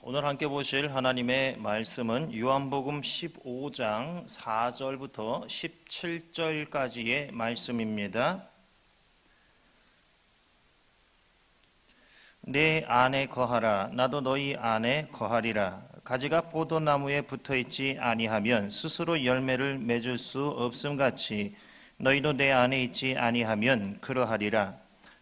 오늘 함께 보실 하나님의 말씀은 요한복음 15장 4절부터 17절까지의 말씀입니다. 내 안에 거하라. 나도 너희 안에 거하리라. 가지가 포도나무에 붙어있지 아니하면 스스로 열매를 맺을 수 없음같이 너희도 내 안에 있지 아니하면 그러하리라.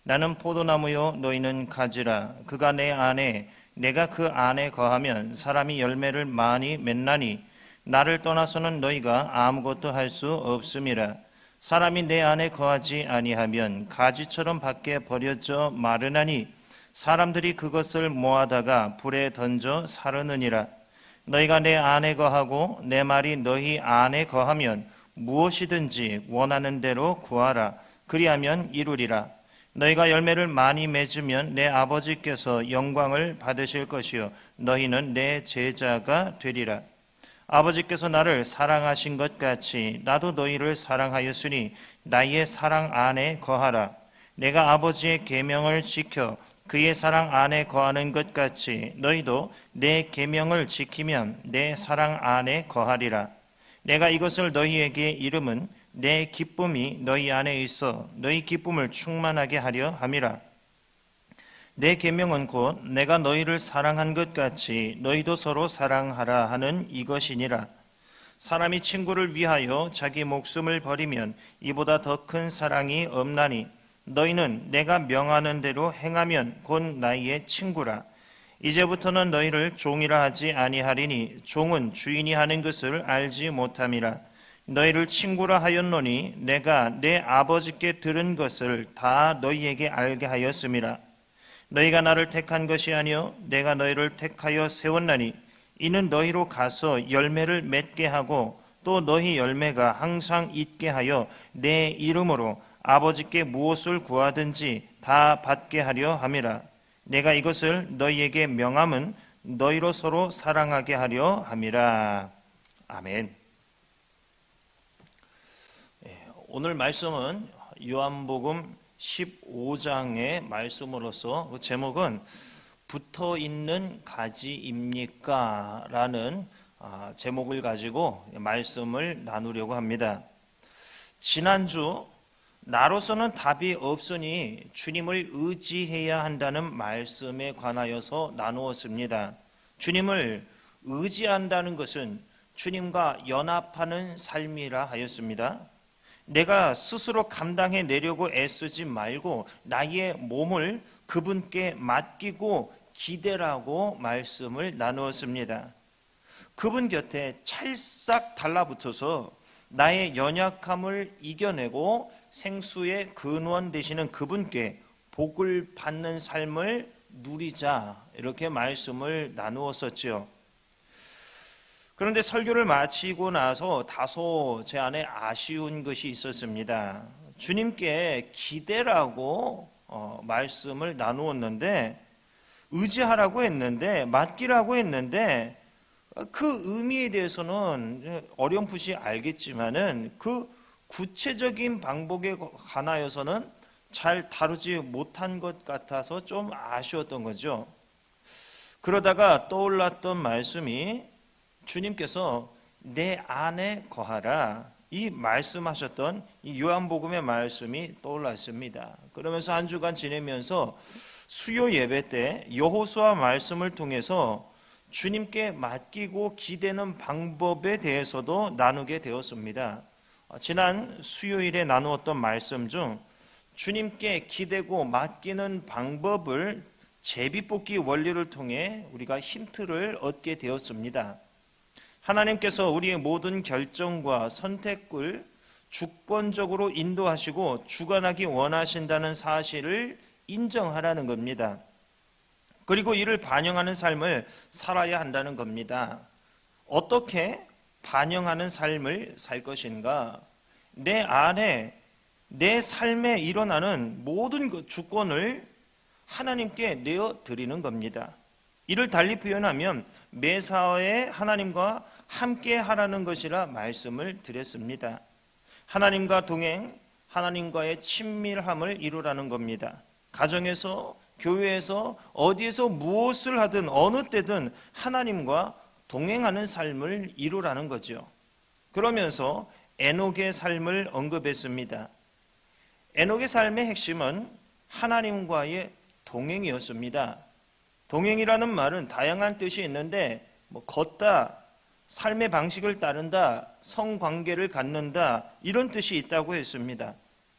나는 포도나무요 너희는 가지라. 그가 내 안에 내가 그 안에 거하면 사람이 열매를 많이 맺나니 나를 떠나서는 너희가 아무것도 할 수 없음이라. 사람이 내 안에 거하지 아니하면 가지처럼 밖에 버려져 마르나니 사람들이 그것을 모아다가 불에 던져 사르느니라. 너희가 내 안에 거하고 내 말이 너희 안에 거하면 무엇이든지 원하는 대로 구하라. 그리하면 이루리라. 너희가 열매를 많이 맺으면 내 아버지께서 영광을 받으실 것이요 너희는 내 제자가 되리라. 아버지께서 나를 사랑하신 것 같이 나도 너희를 사랑하였으니 나의 사랑 안에 거하라. 내가 아버지의 계명을 지켜 그의 사랑 안에 거하는 것 같이 너희도 내 계명을 지키면 내 사랑 안에 거하리라. 내가 이것을 너희에게 이름은 내 기쁨이 너희 안에 있어 너희 기쁨을 충만하게 하려 함이라. 내 계명은 곧 내가 너희를 사랑한 것 같이 너희도 서로 사랑하라 하는 이것이니라. 사람이 친구를 위하여 자기 목숨을 버리면 이보다 더 큰 사랑이 없나니 너희는 내가 명하는 대로 행하면 곧 나의 친구라. 이제부터는 너희를 종이라 하지 아니하리니 종은 주인이 하는 것을 알지 못함이라. 너희를 친구라 하였노니 내가 내 아버지께 들은 것을 다 너희에게 알게 하였음이라. 너희가 나를 택한 것이 아니요 내가 너희를 택하여 세웠나니 이는 너희로 가서 열매를 맺게 하고 또 너희 열매가 항상 있게 하여 내 이름으로 아버지께 무엇을 구하든지 다 받게 하려 함이라. 내가 이것을 너희에게 명함은 너희로 서로 사랑하게 하려 함이라. 아멘. 오늘 말씀은 요한복음 15장의 말씀으로서 그 제목은 붙어있는 가지입니까? 라는 제목을 가지고 말씀을 나누려고 합니다. 지난주 나로서는 답이 없으니 주님을 의지해야 한다는 말씀에 관하여서 나누었습니다. 주님을 의지한다는 것은 주님과 연합하는 삶이라 하였습니다. 내가 스스로 감당해 내려고 애쓰지 말고 나의 몸을 그분께 맡기고 기대라고 말씀을 나누었습니다. 그분 곁에 찰싹 달라붙어서 나의 연약함을 이겨내고 생수의 근원 되시는 그분께 복을 받는 삶을 누리자, 이렇게 말씀을 나누었었죠. 그런데 설교를 마치고 나서 다소 제 안에 아쉬운 것이 있었습니다. 주님께 기대라고 말씀을 나누었는데, 의지하라고 했는데, 맡기라고 했는데, 그 의미에 대해서는 어렴풋이 알겠지만은 그 구체적인 방법에 관하여서는 잘 다루지 못한 것 같아서 좀 아쉬웠던 거죠. 그러다가 떠올랐던 말씀이 주님께서 내 안에 거하라, 이 말씀하셨던 이 요한복음의 말씀이 떠올랐습니다. 그러면서 한 주간 지내면서 수요 예배 때 여호수아 말씀을 통해서 주님께 맡기고 기대는 방법에 대해서도 나누게 되었습니다. 지난 수요일에 나누었던 말씀 중 주님께 기대고 맡기는 방법을 제비뽑기 원리를 통해 우리가 힌트를 얻게 되었습니다. 하나님께서 우리의 모든 결정과 선택을 주권적으로 인도하시고 주관하기 원하신다는 사실을 인정하라는 겁니다. 그리고 이를 반영하는 삶을 살아야 한다는 겁니다. 어떻게 반영하는 삶을 살 것인가? 내 안에 내 삶에 일어나는 모든 주권을 하나님께 내어드리는 겁니다. 이를 달리 표현하면 매사에 하나님과 함께 하라는 것이라 말씀을 드렸습니다. 하나님과 동행, 하나님과의 친밀함을 이루라는 겁니다. 가정에서 교회에서 어디에서 무엇을 하든 어느 때든 하나님과 동행하는 삶을 이루라는 거죠. 그러면서 에녹의 삶을 언급했습니다. 에녹의 삶의 핵심은 하나님과의 동행이었습니다. 동행이라는 말은 다양한 뜻이 있는데 걷다, 삶의 방식을 따른다, 성관계를 갖는다 이런 뜻이 있다고 했습니다.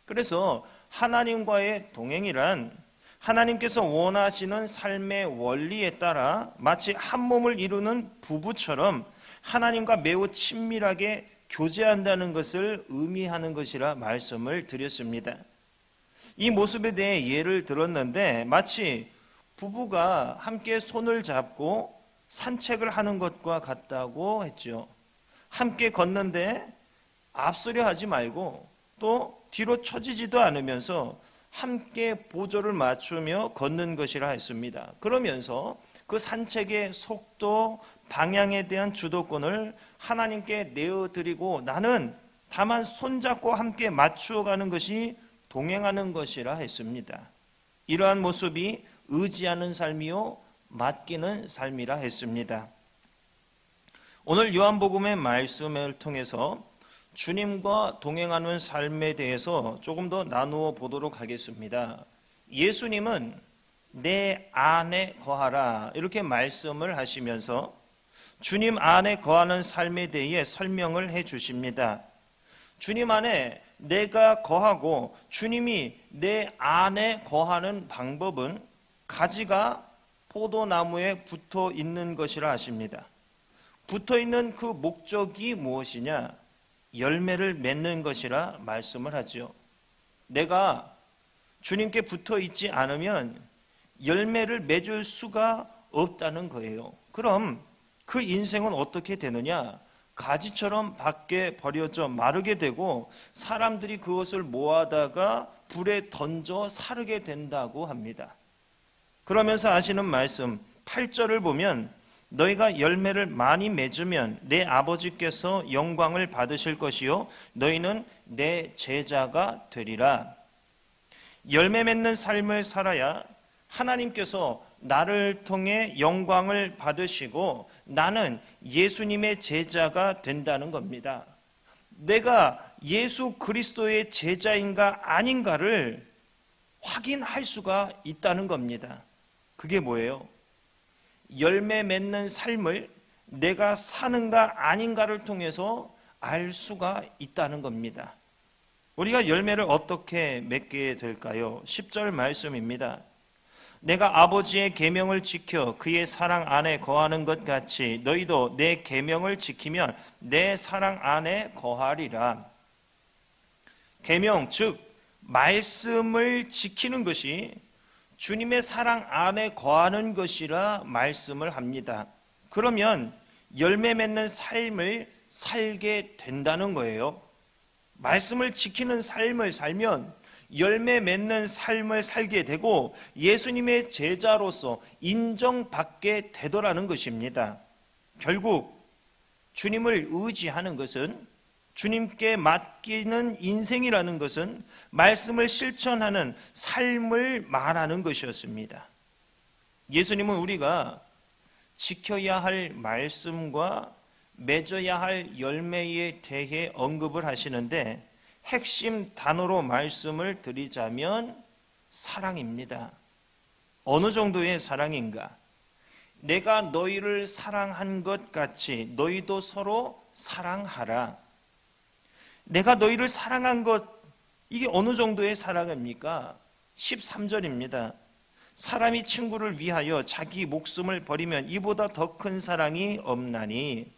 그래서 하나님과의 동행이란 하나님께서 원하시는 삶의 원리에 따라 마치 한 몸을 이루는 부부처럼 하나님과 매우 친밀하게 교제한다는 것을 의미하는 것이라 말씀을 드렸습니다. 이 모습에 대해 예를 들었는데 마치 부부가 함께 손을 잡고 산책을 하는 것과 같다고 했죠. 함께 걷는데 앞서려 하지 말고 또 뒤로 처지지도 않으면서 함께 보조를 맞추며 걷는 것이라 했습니다. 그러면서 그 산책의 속도, 방향에 대한 주도권을 하나님께 내어드리고 나는 다만 손잡고 함께 맞추어가는 것이 동행하는 것이라 했습니다. 이러한 모습이 의지하는 삶이요 맡기는 삶이라 했습니다. 오늘 요한복음의 말씀을 통해서 주님과 동행하는 삶에 대해서 조금 더 나누어 보도록 하겠습니다. 예수님은 내 안에 거하라 이렇게 말씀을 하시면서 주님 안에 거하는 삶에 대해 설명을 해 주십니다. 주님 안에 내가 거하고 주님이 내 안에 거하는 방법은 가지가 포도나무에 붙어 있는 것이라 하십니다. 붙어 있는 그 목적이 무엇이냐? 열매를 맺는 것이라 말씀을 하죠. 내가 주님께 붙어 있지 않으면 열매를 맺을 수가 없다는 거예요. 그럼 그 인생은 어떻게 되느냐? 가지처럼 밖에 버려져 마르게 되고 사람들이 그것을 모아다가 불에 던져 사르게 된다고 합니다. 그러면서 하시는 말씀 8절을 보면 너희가 열매를 많이 맺으면 내 아버지께서 영광을 받으실 것이요 너희는 내 제자가 되리라. 열매 맺는 삶을 살아야 하나님께서 나를 통해 영광을 받으시고 나는 예수님의 제자가 된다는 겁니다. 내가 예수 그리스도의 제자인가 아닌가를 확인할 수가 있다는 겁니다. 그게 뭐예요? 열매 맺는 삶을 내가 사는가 아닌가를 통해서 알 수가 있다는 겁니다. 우리가 열매를 어떻게 맺게 될까요? 10절 말씀입니다. 내가 아버지의 계명을 지켜 그의 사랑 안에 거하는 것 같이 너희도 내 계명을 지키면 내 사랑 안에 거하리라. 계명 즉 말씀을 지키는 것이 주님의 사랑 안에 거하는 것이라 말씀을 합니다. 그러면 열매 맺는 삶을 살게 된다는 거예요. 말씀을 지키는 삶을 살면 열매 맺는 삶을 살게 되고 예수님의 제자로서 인정받게 되더라는 것입니다. 결국 주님을 의지하는 것은 주님께 맡기는 인생이라는 것은 말씀을 실천하는 삶을 말하는 것이었습니다. 예수님은 우리가 지켜야 할 말씀과 맺어야 할 열매에 대해 언급을 하시는데 핵심 단어로 말씀을 드리자면 사랑입니다. 어느 정도의 사랑인가? 내가 너희를 사랑한 것 같이 너희도 서로 사랑하라. 내가 너희를 사랑한 것, 이게 어느 정도의 사랑입니까? 13절입니다. 사람이 친구를 위하여 자기 목숨을 버리면 이보다 더 큰 사랑이 없나니.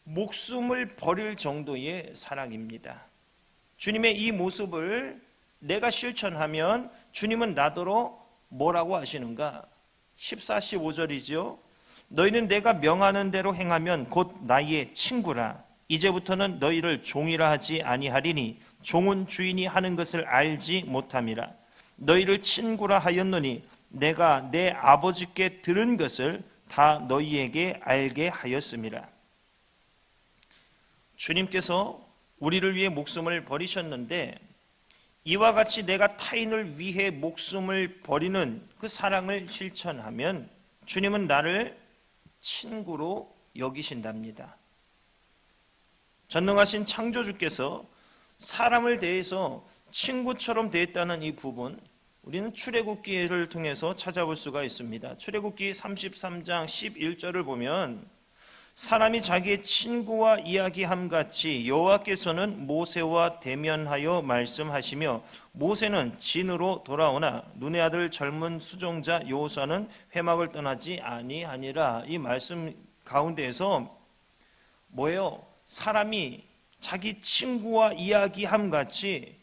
목숨을 버릴 정도의 사랑입니다. 주님의 이 모습을 내가 실천하면 주님은 나더러 뭐라고 하시는가? 14, 15절이죠. 너희는 내가 명하는 대로 행하면 곧 나의 친구라. 이제부터는 너희를 종이라 하지 아니하리니 종은 주인이 하는 것을 알지 못함이라. 너희를 친구라 하였노니 내가 내 아버지께 들은 것을 다 너희에게 알게 하였음이라. 주님께서 우리를 위해 목숨을 버리셨는데 이와 같이 내가 타인을 위해 목숨을 버리는 그 사랑을 실천하면 주님은 나를 친구로 여기신답니다. 전능하신 창조주께서 사람을 대해서 친구처럼 대했다는 이 부분, 우리는 출애굽기를 통해서 찾아볼 수가 있습니다. 출애굽기 33장 11절을 보면 사람이 자기의 친구와 이야기함 같이 여호와께서는 모세와 대면하여 말씀하시며 모세는 진으로 돌아오나 눈의 아들 젊은 수종자 여호수아는 회막을 떠나지 아니하니라. 이 말씀 가운데에서 뭐예요? 사람이 자기 친구와 이야기함 같이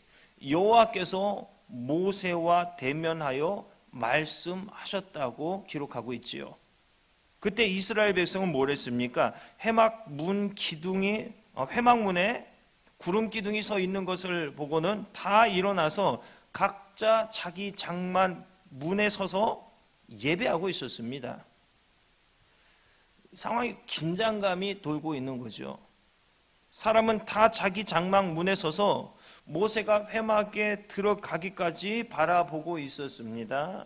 여호와께서 모세와 대면하여 말씀하셨다고 기록하고 있지요. 그때 이스라엘 백성은 뭘 했습니까? 회막문에 구름 기둥이 서 있는 것을 보고는 다 일어나서 각자 자기 장막 문에 서서 예배하고 있었습니다. 상황이 긴장감이 돌고 있는 거죠. 사람은 다 자기 장막 문에 서서 모세가 회막에 들어가기까지 바라보고 있었습니다.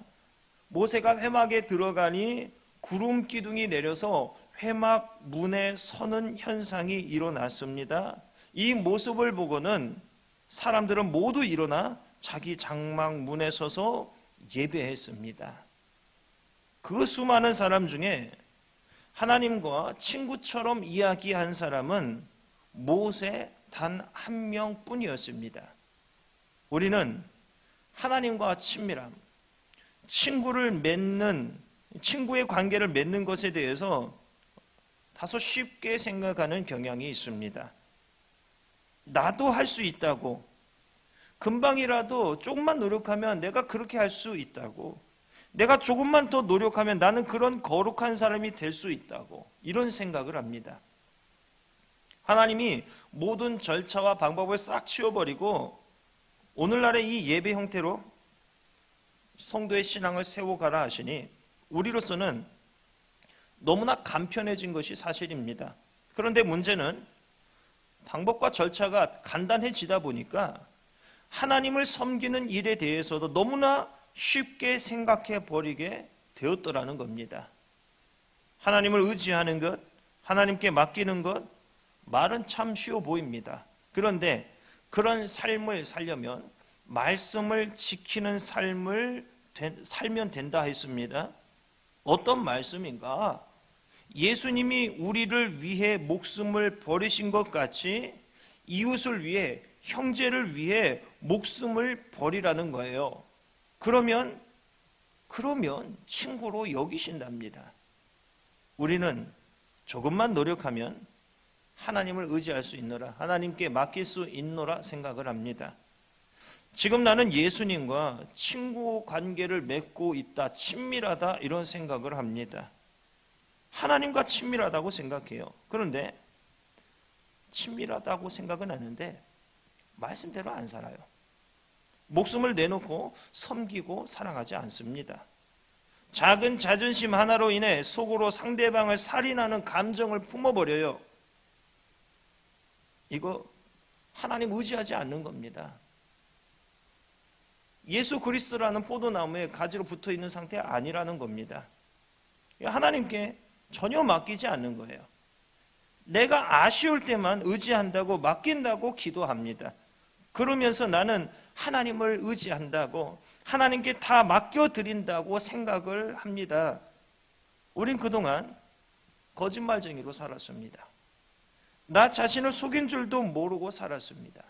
모세가 회막에 들어가니 구름 기둥이 내려서 회막 문에 서는 현상이 일어났습니다. 이 모습을 보고는 사람들은 모두 일어나 자기 장막 문에 서서 예배했습니다. 그 수많은 사람 중에 하나님과 친구처럼 이야기한 사람은 모세 단 한 명뿐이었습니다. 우리는 하나님과 친밀함, 친구의 관계를 맺는 것에 대해서 다소 쉽게 생각하는 경향이 있습니다. 나도 할 수 있다고, 금방이라도 조금만 노력하면 내가 그렇게 할 수 있다고, 내가 조금만 더 노력하면 나는 그런 거룩한 사람이 될 수 있다고, 이런 생각을 합니다. 하나님이 모든 절차와 방법을 싹 치워버리고 오늘날의 이 예배 형태로 성도의 신앙을 세워가라 하시니 우리로서는 너무나 간편해진 것이 사실입니다. 그런데 문제는 방법과 절차가 간단해지다 보니까 하나님을 섬기는 일에 대해서도 너무나 쉽게 생각해 버리게 되었더라는 겁니다. 하나님을 의지하는 것, 하나님께 맡기는 것, 말은 참 쉬워 보입니다. 그런데 그런 삶을 살려면 말씀을 지키는 삶을 살면 된다 했습니다. 어떤 말씀인가? 예수님이 우리를 위해 목숨을 버리신 것 같이 이웃을 위해, 형제를 위해 목숨을 버리라는 거예요. 그러면 친구로 여기신답니다. 우리는 조금만 노력하면 하나님을 의지할 수 있노라, 하나님께 맡길 수 있노라 생각을 합니다. 지금 나는 예수님과 친구 관계를 맺고 있다, 친밀하다, 이런 생각을 합니다. 하나님과 친밀하다고 생각해요. 그런데 친밀하다고 생각은 하는데 말씀대로 안 살아요. 목숨을 내놓고 섬기고 사랑하지 않습니다. 작은 자존심 하나로 인해 속으로 상대방을 살인하는 감정을 품어버려요. 이거 하나님 의지하지 않는 겁니다. 예수 그리스도라는 포도나무에 가지로 붙어있는 상태 아니라는 겁니다. 하나님께 전혀 맡기지 않는 거예요. 내가 아쉬울 때만 의지한다고, 맡긴다고 기도합니다. 그러면서 나는 하나님을 의지한다고, 하나님께 다 맡겨드린다고 생각을 합니다. 우린 그동안 거짓말쟁이로 살았습니다. 나 자신을 속인 줄도 모르고 살았습니다.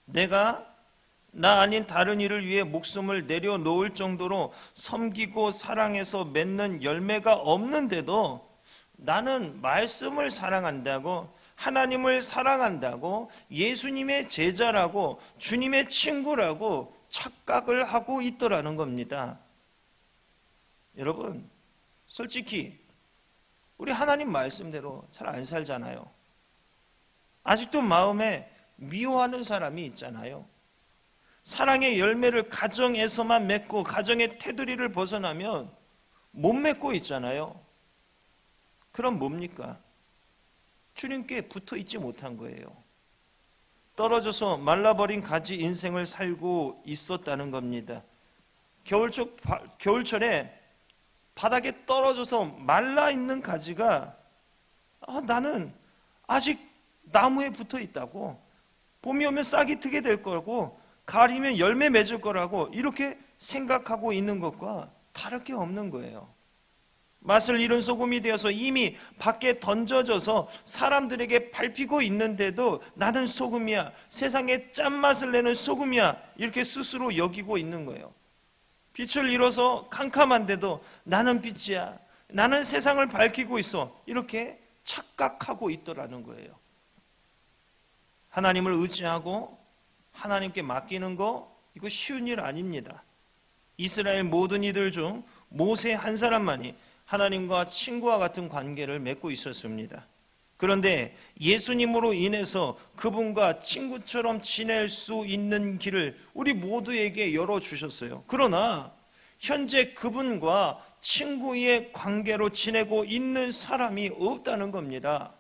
내가 나 아닌 다른 이를 위해 목숨을 내려놓을 정도로 섬기고 사랑해서 맺는 열매가 없는데도 나는 말씀을 사랑한다고, 하나님을 사랑한다고, 예수님의 제자라고, 주님의 친구라고 착각을 하고 있더라는 겁니다. 여러분, 솔직히 우리 하나님 말씀대로 잘 안 살잖아요. 아직도 마음에 미워하는 사람이 있잖아요. 사랑의 열매를 가정에서만 맺고 가정의 테두리를 벗어나면 못 맺고 있잖아요. 그럼 뭡니까? 주님께 붙어 있지 못한 거예요. 떨어져서 말라버린 가지 인생을 살고 있었다는 겁니다. 겨울철에 바닥에 떨어져서 말라있는 가지가 나는 아직 나무에 붙어 있다고, 봄이 오면 싹이 트게 될 거고 가을이면 열매 맺을 거라고 이렇게 생각하고 있는 것과 다를 게 없는 거예요. 맛을 잃은 소금이 되어서 이미 밖에 던져져서 사람들에게 밟히고 있는데도 나는 소금이야, 세상에 짠맛을 내는 소금이야, 이렇게 스스로 여기고 있는 거예요. 빛을 잃어서 캄캄한데도 나는 빛이야, 나는 세상을 밝히고 있어, 이렇게 착각하고 있더라는 거예요. 하나님을 의지하고 하나님께 맡기는 거, 이거 쉬운 일 아닙니다. 이스라엘 모든 이들 중 모세 한 사람만이 하나님과 친구와 같은 관계를 맺고 있었습니다. 그런데 예수님으로 인해서 그분과 친구처럼 지낼 수 있는 길을 우리 모두에게 열어주셨어요. 그러나 현재 그분과 친구의 관계로 지내고 있는 사람이 없다는 겁니다.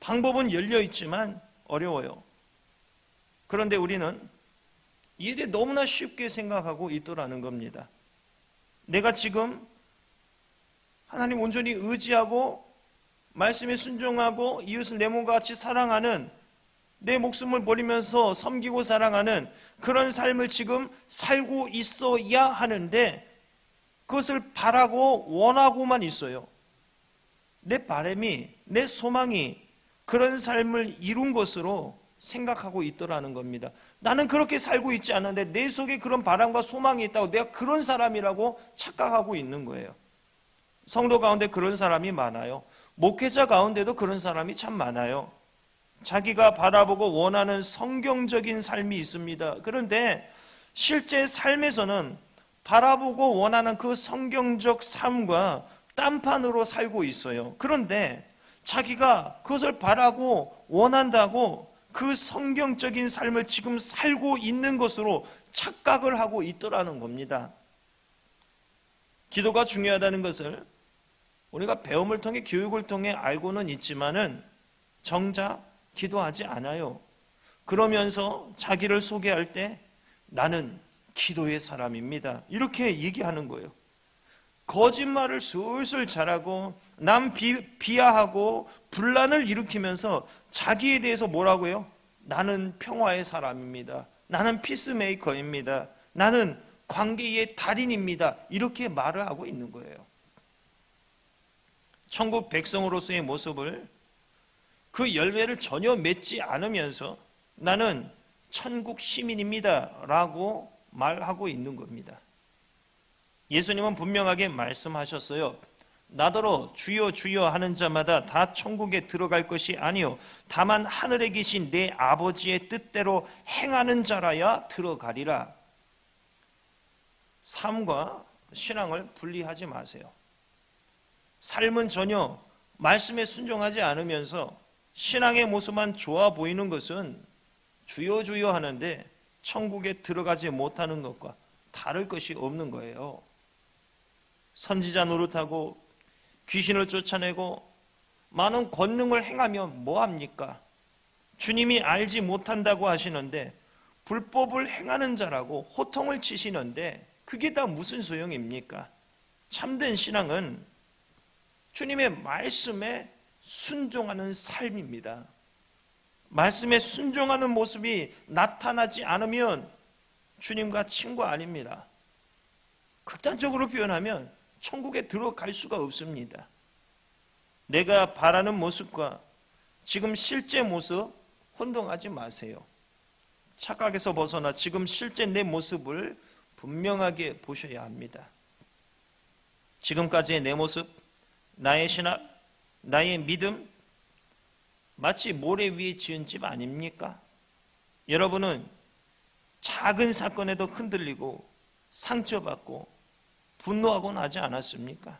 방법은 열려 있지만 어려워요. 그런데 우리는 이에 대해 너무나 쉽게 생각하고 있더라는 겁니다. 내가 지금 하나님 온전히 의지하고 말씀에 순종하고 이웃을 내 몸과 같이 사랑하는, 내 목숨을 버리면서 섬기고 사랑하는 그런 삶을 지금 살고 있어야 하는데 그것을 바라고 원하고만 있어요. 내 바람이, 내 소망이 그런 삶을 이룬 것으로 생각하고 있더라는 겁니다. 나는 그렇게 살고 있지 않은데 내 속에 그런 바람과 소망이 있다고 내가 그런 사람이라고 착각하고 있는 거예요. 성도 가운데 그런 사람이 많아요. 목회자 가운데도 그런 사람이 참 많아요. 자기가 바라보고 원하는 성경적인 삶이 있습니다. 그런데 실제 삶에서는 바라보고 원하는 그 성경적 삶과 딴판으로 살고 있어요. 그런데 자기가 그것을 바라고 원한다고 그 성경적인 삶을 지금 살고 있는 것으로 착각을 하고 있더라는 겁니다. 기도가 중요하다는 것을 우리가 배움을 통해, 교육을 통해 알고는 있지만은 정작 기도하지 않아요. 그러면서 자기를 소개할 때 나는 기도의 사람입니다, 이렇게 얘기하는 거예요. 거짓말을 술술 잘하고 남 비하하고 분란을 일으키면서 자기에 대해서 뭐라고 해요? 나는 평화의 사람입니다, 나는 피스메이커입니다, 나는 관계의 달인입니다, 이렇게 말을 하고 있는 거예요. 천국 백성으로서의 모습을, 그 열매를 전혀 맺지 않으면서 나는 천국 시민입니다 라고 말하고 있는 겁니다. 예수님은 분명하게 말씀하셨어요. 나더러 주여 주여 하는 자마다 다 천국에 들어갈 것이 아니요 다만 하늘에 계신 내 아버지의 뜻대로 행하는 자라야 들어가리라. 삶과 신앙을 분리하지 마세요. 삶은 전혀 말씀에 순종하지 않으면서 신앙의 모습만 좋아 보이는 것은 주여 주여 하는데 천국에 들어가지 못하는 것과 다를 것이 없는 거예요. 선지자 노릇하고 귀신을 쫓아내고 많은 권능을 행하면 뭐합니까? 주님이 알지 못한다고 하시는데 불법을 행하는 자라고 호통을 치시는데 그게 다 무슨 소용입니까? 참된 신앙은 주님의 말씀에 순종하는 삶입니다. 말씀에 순종하는 모습이 나타나지 않으면 주님과 친구 아닙니다. 극단적으로 표현하면 천국에 들어갈 수가 없습니다. 내가 바라는 모습과 지금 실제 모습 혼동하지 마세요. 착각에서 벗어나 지금 실제 내 모습을 분명하게 보셔야 합니다. 지금까지의 내 모습, 나의 신학, 나의 믿음, 마치 모래 위에 지은 집 아닙니까? 여러분은 작은 사건에도 흔들리고 상처받고 분노하고 나지 않았습니까?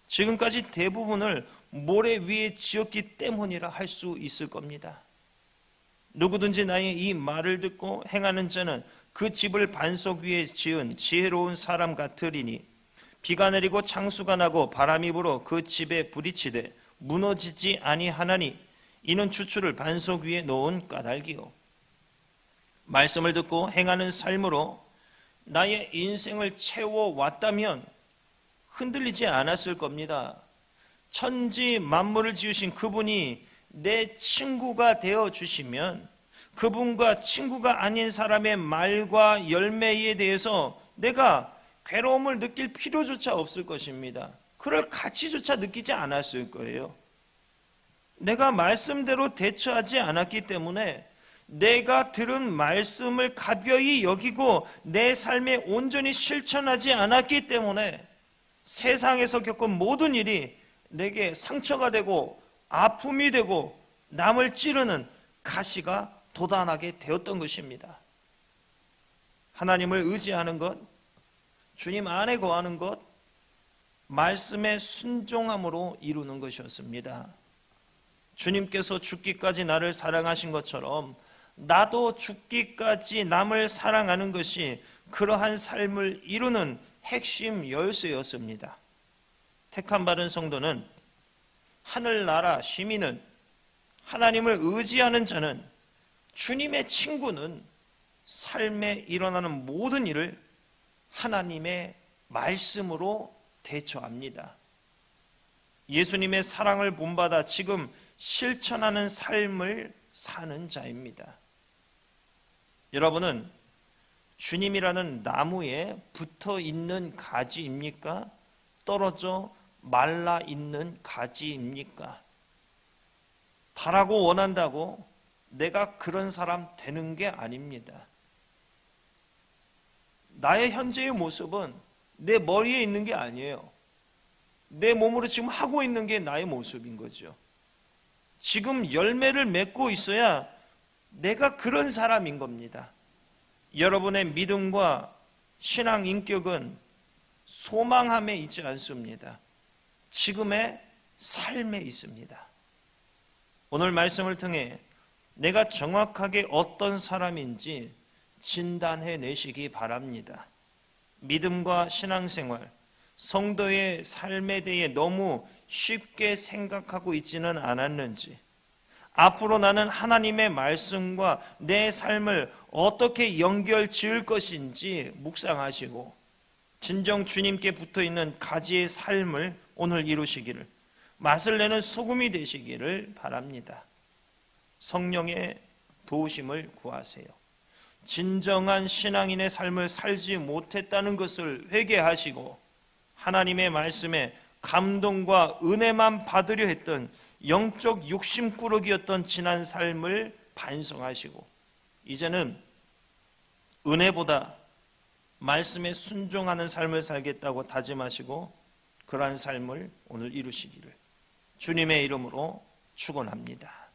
지금까지 대부분을 모래 위에 지었기 때문이라 할 수 있을 겁니다. 누구든지 나의 이 말을 듣고 행하는 자는 그 집을 반석 위에 지은 지혜로운 사람 같으리니 비가 내리고 창수가 나고 바람이 불어 그 집에 부딪히되 무너지지 아니하나니 이는 추추를 반석 위에 놓은 까닭이요. 말씀을 듣고 행하는 삶으로 나의 인생을 채워왔다면 흔들리지 않았을 겁니다. 천지 만물을 지으신 그분이 내 친구가 되어주시면 그분과 친구가 아닌 사람의 말과 열매에 대해서 내가 괴로움을 느낄 필요조차 없을 것입니다. 그럴 가치조차 느끼지 않았을 거예요. 내가 말씀대로 대처하지 않았기 때문에 내가 들은 말씀을 가벼이 여기고 내 삶에 온전히 실천하지 않았기 때문에 세상에서 겪은 모든 일이 내게 상처가 되고 아픔이 되고 남을 찌르는 가시가 도단하게 되었던 것입니다. 하나님을 의지하는 것, 주님 안에 거하는 것, 말씀에 순종함으로 이루는 것이었습니다. 주님께서 죽기까지 나를 사랑하신 것처럼 나도 죽기까지 남을 사랑하는 것이 그러한 삶을 이루는 핵심 열쇠였습니다. 택함 받은 성도는, 하늘나라 시민은, 하나님을 의지하는 자는, 주님의 친구는 삶에 일어나는 모든 일을 하나님의 말씀으로 대처합니다. 예수님의 사랑을 본받아 지금 실천하는 삶을 사는 자입니다. 여러분은 주님이라는 나무에 붙어 있는 가지입니까? 떨어져 말라 있는 가지입니까? 바라고 원한다고 내가 그런 사람 되는 게 아닙니다. 나의 현재의 모습은 내 머리에 있는 게 아니에요. 내 몸으로 지금 하고 있는 게 나의 모습인 거죠. 지금 열매를 맺고 있어야 내가 그런 사람인 겁니다. 여러분의 믿음과 신앙 인격은 소망함에 있지 않습니다. 지금의 삶에 있습니다. 오늘 말씀을 통해 내가 정확하게 어떤 사람인지 진단해 내시기 바랍니다. 믿음과 신앙생활, 성도의 삶에 대해 너무 쉽게 생각하고 있지는 않았는지, 앞으로 나는 하나님의 말씀과 내 삶을 어떻게 연결 지을 것인지 묵상하시고 진정 주님께 붙어있는 가지의 삶을 오늘 이루시기를, 맛을 내는 소금이 되시기를 바랍니다. 성령의 도우심을 구하세요. 진정한 신앙인의 삶을 살지 못했다는 것을 회개하시고 하나님의 말씀에 감동과 은혜만 받으려 했던 영적 욕심꾸러기였던 지난 삶을 반성하시고 이제는 은혜보다 말씀에 순종하는 삶을 살겠다고 다짐하시고 그러한 삶을 오늘 이루시기를 주님의 이름으로 축원합니다.